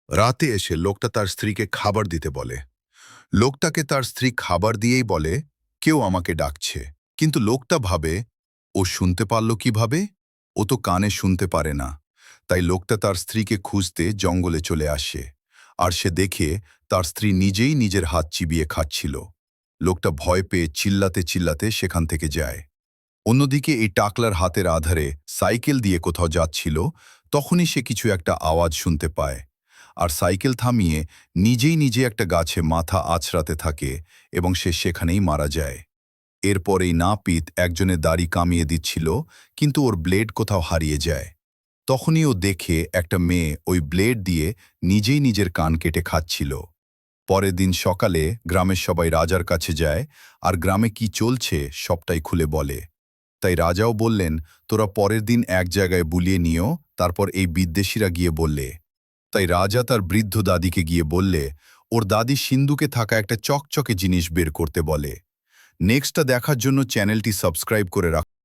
রাতে এসে লোকটা তার স্ত্রীকে খাবার দিতে বলে। লোকটাকে তার স্ত্রী খাবার দিয়েই বলে, কেউ আমাকে ডাকছে। কিন্তু লোকটা ভাবে, ও শুনতে পারল কিভাবে? ও তো কানে শুনতে পারে না। তাই লোকটা তার স্ত্রীকে খুঁজতে জঙ্গলে চলে আসে। আর সে দেখে তার স্ত্রী নিজেই নিজের হাত চিবিয়ে খাচ্ছিল। লোকটা ভয় পেয়ে চিল্লাতে চিল্লাতে সেখান থেকে যায়। অন্যদিকে এই টাকলার হাতের আধারে সাইকেল দিয়ে কোথাও যাচ্ছিল, তখনই সে কিছু একটা আওয়াজ শুনতে পায়। আর সাইকেল থামিয়ে নিজেই নিজে একটা গাছে মাথা আছড়াতে থাকে এবং সে সেখানেই মারা যায়। এরপর এই নাপিত একজনের দাড়ি কামিয়ে দিচ্ছিল, কিন্তু ওর ব্লেড কোথাও হারিয়ে যায়। তখনই ও দেখে একটা মেয়ে ওই ব্লেড দিয়ে নিজেই নিজের কান কেটে খাচ্ছিল। পরের দিন সকালে গ্রামের সবাই রাজার কাছে যায় আর গ্রামে কি চলছে সবটাই খুলে বলে। তাই রাজাও বললেন, তোরা পরের দিন এক জায়গায় বুলিয়ে নিও, তারপর এই বিদ্বেষীরা গিয়ে বললে। তাই রাজা তার বৃদ্ধ দাদিকে গিয়ে বললে, ওর দাদি সিন্ধুকে থাকা একটা চকচকে জিনিস বের করতে বলে। নেক্সটটা দেখার জন্য চ্যানেলটি সাবস্ক্রাইব করে রাখ।